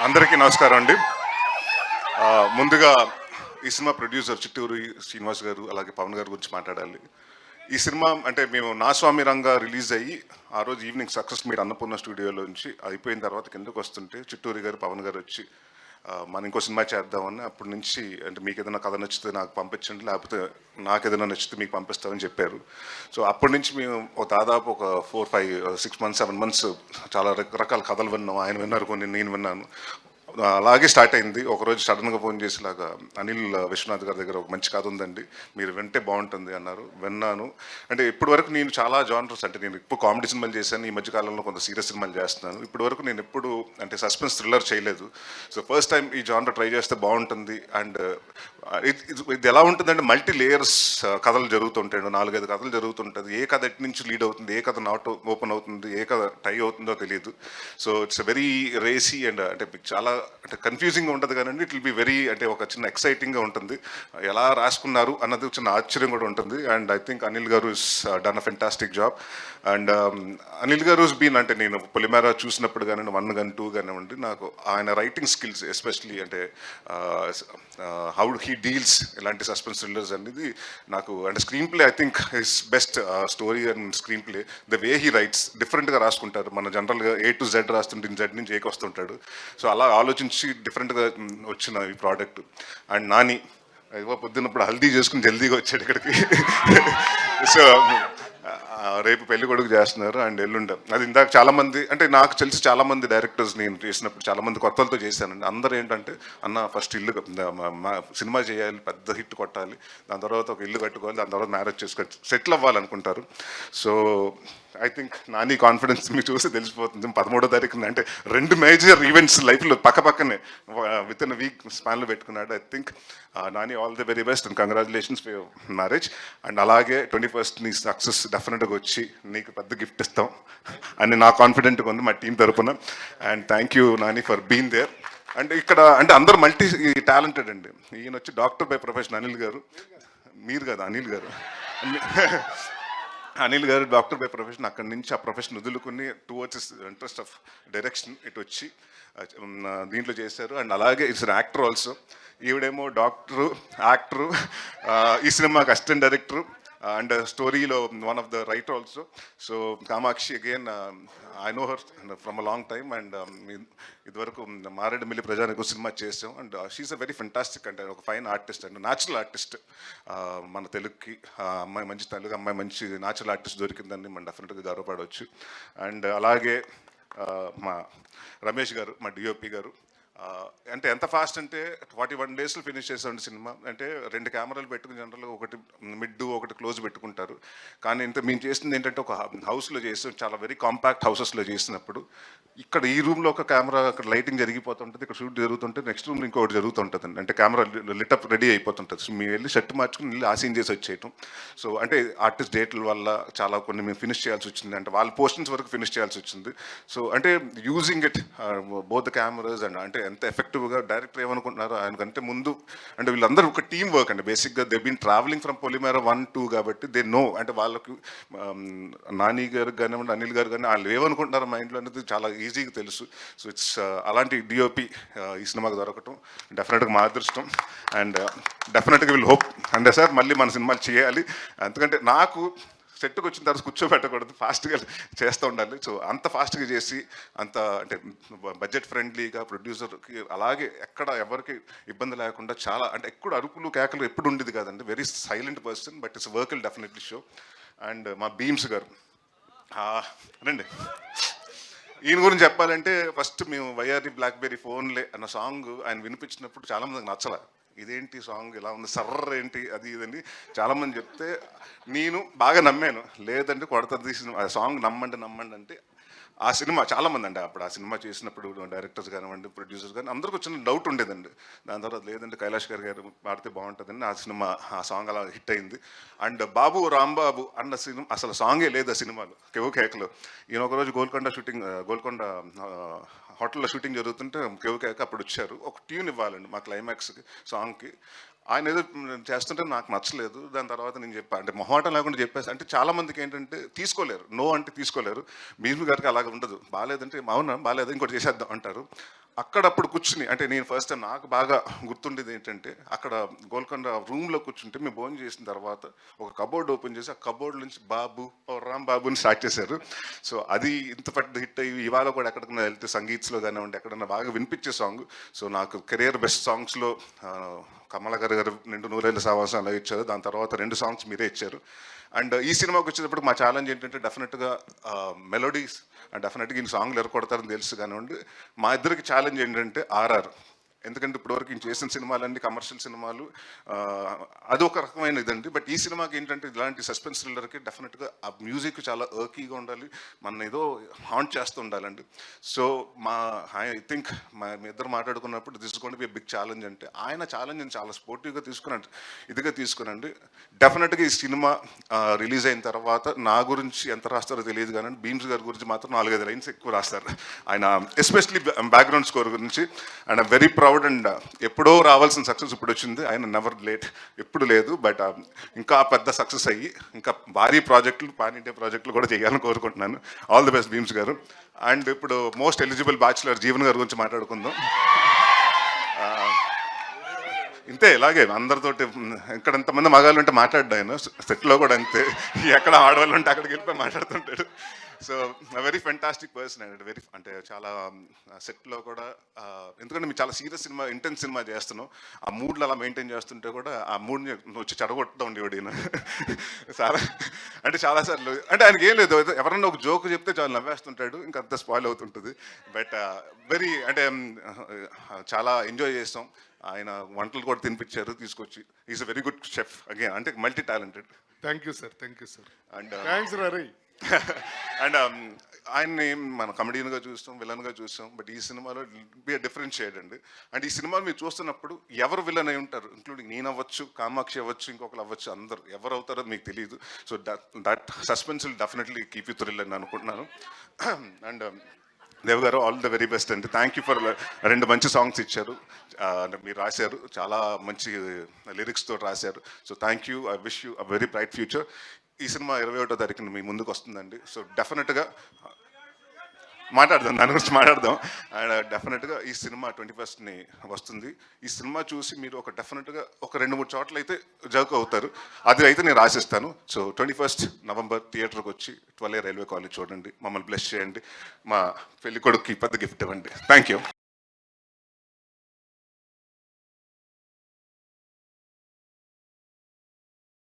అందరికీ నమస్కారం అండి. ముందుగా ఈ సినిమా ప్రొడ్యూసర్ చిట్టూరి శ్రీనివాస్ గారు అలాగే పవన్ గారి గురించి మాట్లాడాలి. ఈ సినిమా అంటే మేము నా స్వామి రంగా రిలీజ్ అయ్యి ఆ రోజు ఈవినింగ్ సక్సెస్ మీట్ అన్నపూర్ణ స్టూడియోలో నుంచి అయిపోయిన తర్వాత కిందకు వస్తుంటే చిట్టూరి గారు పవన్ గారు వచ్చి మనం ఇంకో సినిమా చేద్దామని అప్పటి నుంచి అంటే మీకు ఏదైనా కథ నచ్చితే నాకు పంపించండి, లేకపోతే నాకు ఏదైనా నచ్చితే మీకు పంపిస్తామని చెప్పారు. సో అప్పటి నుంచి మేము దాదాపు ఒక 4-5-6 months 7 months చాలా రకరకాల కథలు విన్నాం. ఆయన విన్నారు, కొన్ని నేను విన్నాను. అలాగే స్టార్ట్ అయింది. ఒకరోజు సడన్గా ఫోన్ చేసేలాగా అనిల్ విశ్వనాథ్ గారి దగ్గర ఒక మంచి కథ ఉందండి, మీరు వింటే బాగుంటుంది అన్నారు. విన్నాను. అంటే ఇప్పటి వరకు నేను చాలా జానర్స్, అంటే నేను ఇప్పుడు కామెడీ సినిమాలు చేశాను, ఈ మధ్యకాలంలో కొంత సీరియస్ సినిమాలు చేస్తున్నాను. ఇప్పటి వరకు నేను ఎప్పుడు అంటే సస్పెన్స్ థ్రిల్లర్ చేయలేదు. సో ఫస్ట్ టైం ఈ జానర్ ట్రై చేస్తే బాగుంటుంది. అండ్ ఇది ఎలా ఉంటుందంటే మల్టీ లేయర్స్ కథలు జరుగుతుంటాయి, 4-5 కథలు జరుగుతుంటుంది. ఏ కథ ఎటు నుంచి లీడ్ అవుతుంది, ఏ కథ నాట్ ఓపెన్ అవుతుంది, ఏ కథ టై అవుతుందో తెలియదు. So it's very racy and అంటే చాలా అంటే కన్ఫ్యూజింగ్గా ఉంటుంది కానీ ఇట్ విల్ బి వెరీ అంటే ఒక చిన్న ఎక్సైటింగ్గా ఉంటుంది. ఎలా రాసుకున్నారు అన్నది చిన్న ఆశ్చర్యం కూడా ఉంటుంది. అండ్ ఐ థింక్ అనిల్ గారు is done a fantastic job. And Anil గారు బీన్ అంటే నేను పొలిమేర చూసినప్పుడు కానీ 1 కానీ 2 కానివ్వండి, నాకు ఆయన రైటింగ్ స్కిల్స్ ఎస్పెషలీ అంటే హౌ హీ డీల్స్ ఇలాంటి సస్పెన్స్ థ్రిల్లర్స్ అనేది నాకు అంటే screen play I think his best story and screen play. The way he writes డిఫరెంట్గా రాసుకుంటారు. మన జనరల్గా A to Z రాస్తుంటే Z నుంచి Aకి వస్తుంటాడు. సో అలా ఆలోచించి డిఫరెంట్గా వచ్చిన ఈ ప్రోడక్ట్. అండ్ నాని పొద్దున్నప్పుడు హల్దీ చేసుకుని జల్దీగా వచ్చాడు ఇక్కడికి. సో రేపు పెళ్లి కొడుకు చేస్తున్నారు అండ్ ఎల్లుండ అది ఇందాక చాలామంది అంటే నాకు తెలిసి చాలామంది డైరెక్టర్స్ నేను చేసినప్పుడు చాలామంది కొత్తలతో చేశానండి. అందరూ ఏంటంటే అన్న ఫస్ట్ ఇల్లు సినిమా చేయాలి, పెద్ద హిట్ కొట్టాలి, దాని తర్వాత ఒక ఇల్లు కట్టుకోవాలి, దాని తర్వాత మ్యారేజ్ చేసుకోవాలి, సెటిల్ అవ్వాలనుకుంటారు. So I think Nani confidence మీకు చూసి తెలిసిపోతుంది. 13వ తారీఖున అంటే 2 మేజర్ ఈవెంట్స్ లైఫ్లో పక్కనే విత్ ఇన్ వీక్ స్పాన్లో పెట్టుకున్నాడు. I think Nani all the very best and congratulations for your marriage. And అలాగే 21st నీ సక్సెస్ డెఫినెట్గా వచ్చి నీకు పెద్ద గిఫ్ట్ ఇస్తాం అని నా కాన్ఫిడెంట్గా ఉంది మా టీం తరపున. And thank you Nani for being there. And ఇక్కడ అంటే అందరూ మల్టీ టాలెంటెడ్ అండి. ఈయన వచ్చి డాక్టర్ బై ప్రొఫెషన్ అనిల్ గారు, మీరు కదా అనిల్ గారు, అనిల్ గారు డాక్టర్ బై ప్రొఫెషన్. అక్కడి నుంచి ఆ ప్రొఫెషన్ వదులుకుని టువర్డ్స్ ఇంట్రెస్ట్ ఆఫ్ డైరెక్షన్ ఇటు వచ్చి దీంట్లో చేశారు. అండ్ అలాగే ఇట్స్ యాక్టర్ ఆల్సో. ఈవిడేమో డాక్టరు, యాక్టరు, ఈ సినిమాకి అసిస్టెంట్ డైరెక్టరు అండ్ స్టోరీలో one of the writer also. So Kamakshi again I know her from a long time. And ఇదివరకు మారేడుమిల్లి ప్రజానికి సినిమా చేసాం. And she's a very fantastic అంటే ఒక fine artist and natural artist. మన తెలుగుకి అమ్మాయి మంచి తెలుగు అమ్మాయి మంచి న్యాచురల్ ఆర్టిస్ట్ దొరికిందని మనం డెఫినెట్గా గర్వపడవచ్చు. అండ్ అలాగే మా రమేష్ గారు, మా డిఓపి గారు, అంటే ఎంత ఫాస్ట్ అంటే 41 daysలో ఫినిష్ చేసాడు సినిమా. అంటే 2 కెమెరాలు పెట్టుకుని జనరల్గా ఒకటి మిడ్ ఒకటి క్లోజ్ పెట్టుకుంటారు. కానీ ఇంత మేము చేసింది ఏంటంటే ఒక హౌస్లో చేసాం, చాలా వెరీ కాంపాక్ట్ హౌసెస్లో చేసినప్పుడు ఇక్కడ ఈ రూమ్లో ఒక కెమెరా, అక్కడ లైటింగ్ జరిగిపోతుంటుంది, ఇక్కడ షూట్ జరుగుతుంటే నెక్స్ట్ రూమ్ ఇంకొకటి జరుగుతుంటుంది. అంటే కెమెరా లిటప్ రెడీ అయిపోతుంటుంది. సో మేము వెళ్ళి షర్ట్ మార్చుకుని వెళ్ళి ఆ సీన్ చేసి వచ్చేయటం. సో అంటే ఆర్టిస్ట్ డేట్ల వల్ల చాలా కొన్ని మేము ఫినిష్ చేయాల్సి వచ్చింది, అంటే వాళ్ళ పోర్షన్స్ వరకు ఫినిష్ చేయాల్సి వచ్చింది. సో అంటే using it both the cameras and అంటే ఎంత ఎఫెక్టివ్గా డైరెక్టర్ ఏమనుకుంటున్నారు ఆయనకంటే ముందు అంటే వీళ్ళందరూ ఒక టీమ్ వర్క్ అండి. బేసిక్గా దే బీన్ ట్రావెలింగ్ ఫ్రమ్ పొలిమేర 1-2 కాబట్టి దే నో అంటే వాళ్ళకి నాని గారు కానివ్వండి, అనిల్ గారు కానీ వాళ్ళు ఏమనుకుంటున్నారు మైండ్లో అనేది చాలా ఈజీగా తెలుసు. సో ఇట్స్ అలాంటి డిఓపి ఈ సినిమాకి దొరకటం డెఫినెట్గా మా అదృష్టం. అండ్ డెఫినెట్గా విల్ హోప్ అంటే సార్ మళ్ళీ మన సినిమాలు చేయాలి. ఎందుకంటే నాకు సెట్కి వచ్చిన తర్వాత కూర్చోబెట్టకూడదు, ఫాస్ట్గా చేస్తూ ఉండాలి. సో అంత ఫాస్ట్గా చేసి అంత అంటే బడ్జెట్ ఫ్రెండ్లీగా ప్రొడ్యూసర్కి అలాగే ఎక్కడ ఎవరికి ఇబ్బంది లేకుండా చాలా అంటే ఎప్పుడు అరుపులు కేకలు ఎప్పుడు ఉండేది కాదండి. Very silent person but it's work will definitely show. And మా భీమ్స్ గారు రండి. ఈయన గురించి చెప్పాలంటే ఫస్ట్ మేము వైఆర్డి బ్లాక్బెర్రీ ఫోన్లే అన్న సాంగ్ ఆయన వినిపించినప్పుడు చాలామందికి నచ్చలే. ఇదేంటి సాంగ్ ఇలా ఉంది, సర్ర ఏంటి అది ఇదని చాలామంది చెప్తే నేను బాగా నమ్మాను. లేదంటే కొడతది ఆ సాంగ్ నమ్మండి అంటే ఆ సినిమా చాలామంది అండి అప్పుడు ఆ సినిమా చేసినప్పుడు డైరెక్టర్స్ కానివ్వండి, ప్రొడ్యూసర్స్ కానీ అందరికి వచ్చిన డౌట్ ఉండేదండి. దాని తర్వాత లేదంటే కైలాష్ గారు పాడితే బాగుంటుందని ఆ సినిమా ఆ సాంగ్ అలా హిట్ అయింది. అండ్ బాబు రాంబాబు అన్న సినిమా అసలు సాంగే లేదు ఆ సినిమాలో, కేవ్ కేకలో. ఈయన ఒకరోజు గోల్కొండ హోటల్లో షూటింగ్ జరుగుతుంటే కేవ్ కేక అప్పుడు వచ్చారు. ఒక ట్యూన్ ఇవ్వాలండి మా క్లైమాక్స్కి సాంగ్కి. ఆయన ఏదో చేస్తుంటే నాకు నచ్చలేదు. దాని తర్వాత నేను చెప్పాను అంటే మొహమాటం లేకుండా చెప్పేసి అంటే చాలామందికి ఏంటంటే తీసుకోలేరు, నో అంటే తీసుకోలేరు. భీష్మ గారికి అలాగ ఉండదు. బాగాలేదంటే అవునా బాగాలేదు ఇంకోటి చేసేద్దాం అంటారు. అక్కడప్పుడు కూర్చుని అంటే నేను ఫస్ట్ టైం నాకు బాగా గుర్తుండేది ఏంటంటే అక్కడ గోల్కొండ రూమ్లో కూర్చుంటే మేము భోజనం చేసిన తర్వాత ఒక కబోర్డ్ ఓపెన్ చేసి ఆ కబోర్డ్ నుంచి బాబు ఓ రామ్ బాబుని స్టార్ట్ చేశారు. సో అది ఇంత పెద్ద హిట్ అయ్యి ఇవాళ కూడా ఎక్కడికైనా వెళ్తే సంగీత్స్లో కానివ్వండి ఎక్కడన్నా బాగా వినిపించే సాంగ్. సో నాకు కెరియర్ బెస్ట్ సాంగ్స్లో కమల గారు నిండు నూరేళ్ళ సావాసం అలా ఇచ్చారు. దాని తర్వాత 2 సాంగ్స్ మీరే ఇచ్చారు. అండ్ ఈ సినిమాకి వచ్చేటప్పుడు మా ఛాలెంజ్ ఏంటంటే డెఫినెట్గా మెలోడీస్ అండ్ డెఫినెట్గా ఈ సాంగ్లు ఎరకొడతారని తెలుసు కానివ్వండి. మా ఇద్దరికి ఛాలెంజ్ ఏంటంటే ఆర్ఆర్. ఎందుకంటే ఇప్పటివరకు ఈయన చేసిన సినిమాలన్నీ కమర్షియల్ సినిమాలు, అది ఒక రకమైన ఇదండి. బట్ ఈ సినిమాకి ఏంటంటే ఇలాంటి సస్పెన్స్ థ్రిల్లర్కి డెఫినెట్గా ఆ మ్యూజిక్ చాలా ఎర్కీగా ఉండాలి, మన ఏదో హాంట్ చేస్తూ ఉండాలండి. సో ఐ థింక్ మీ ఇద్దరు మాట్లాడుకున్నప్పుడు this is going to be big challenge. అంటే ఆయన ఛాలెంజ్ని చాలా స్పోర్టివ్గా తీసుకున్నాడు, ఇదిగా తీసుకునండి. డెఫినెట్గా ఈ సినిమా రిలీజ్ అయిన తర్వాత నా గురించి ఎంత రాస్తారో తెలియదు కానీ భీమ్స్ గారి గురించి మాత్రం 4-5 లైన్స్ ఎక్కువ రాస్తారు ఆయన, ఎస్పెషలీ బ్యాక్గ్రౌండ్ స్కోర్ గురించి. And I'm very proud. And ఎప్పుడో రావాల్సిన సక్సెస్ ఇప్పుడు వచ్చింది. ఆయన నెవర్ లేట్, ఎప్పుడు లేదు. బట్ ఇంకా పెద్ద సక్సెస్ అయ్యి ఇంకా భారీ ప్రాజెక్టులు, పాన్ ఇండియా ప్రాజెక్టులు కూడా చేయాలని కోరుకుంటున్నాను. ఆల్ ది బెస్ట్ భీమ్స్ గారు. అండ్ ఇప్పుడు మోస్ట్ ఎలిజిబుల్ బ్యాచులర్ జీవన్ గారి గురించి మాట్లాడుకుందాం. ఇంతే ఇలాగే అందరితోటి ఇక్కడ ఎంతమంది మగాళ్ళు ఉంటే మాట్లాడ్డా ఆయన, సెట్లో కూడా అంతే, ఎక్కడ ఆడవాళ్ళు ఉంటే అక్కడికి వెళ్ళిపోయి మాట్లాడుతుంటాడు. So very fantastic person and very అంటే చాలా సెట్లో కూడా ఎందుకంటే మీరు చాలా సీరియస్ సినిమా, ఇంటెన్స్ సినిమా చేస్తున్నాం, ఆ మూడ్లు అలా మెయింటైన్ చేస్తుంటే కూడా ఆ మూడ్ని వచ్చి చెడగొట్టడం ఉండేవాడు ఈయన. చాలా అంటే చాలాసార్లు అంటే ఆయనకి ఏం లేదు, ఎవరన్నా ఒక జోక్ చెప్తే చాలా నవ్వేస్తుంటాడు, ఇంకా అంత స్పాయిల్ అవుతుంటుంది. బట్ వెరీ అంటే చాలా ఎంజాయ్ చేస్తాం. ఆయన వంటలు కూడా తినిపించారు తీసుకొచ్చి. Is a very good chef again, అంటే multi talented. Thank you sir, thank you sir. And thanks Ravi. And ఆయన్ని మనం కమెడియన్గా చూస్తాం, విలన్గా చూస్తాం. బట్ ఈ సినిమాలో బి డిఫరెంట్ షేడ్ అండి. అండ్ ఈ సినిమాలు మీరు చూస్తున్నప్పుడు ఎవరు విలన్ అయి ఉంటారు, ఇంక్లూడింగ్ నేను అవ్వచ్చు, కామాక్షి అవ్వచ్చు, ఇంకొకరు అవ్వచ్చు, అందరు ఎవరు అవుతారో మీకు తెలియదు. So that suspense will definitely keep you thrill అని అనుకుంటున్నాను. అండ్ దేవ్ గారు ఆల్ ద వెరీ బెస్ట్ అండి. థ్యాంక్ యూ ఫర్ 2 మంచి సాంగ్స్ ఇచ్చారు, మీరు రాశారు, చాలా మంచి లిరిక్స్తో రాశారు. So thank you. I wish you a very bright future. ఈ సినిమా 21వ తారీఖున మీ ముందుకు వస్తుందండి. సో డెఫినెట్గా మాట్లాడదాం, దాని గురించి మాట్లాడదాం. అండ్ డెఫినెట్గా ఈ సినిమా 21ని వస్తుంది. ఈ సినిమా చూసి మీరు డెఫినెట్గా ఒక 2-3 చోట్ల అయితే జర్క్ అవుతారు, అది అయితే నేను ఆశిస్తాను. సో 21 నవంబర్ థియేటర్కి వచ్చి 12A రైల్వే కాలేజ్ చూడండి, మమ్మల్ని బ్లెస్ చేయండి, మా పెళ్ళికొడుకుకి పెద్ద గిఫ్ట్ ఇవ్వండి. Thank you.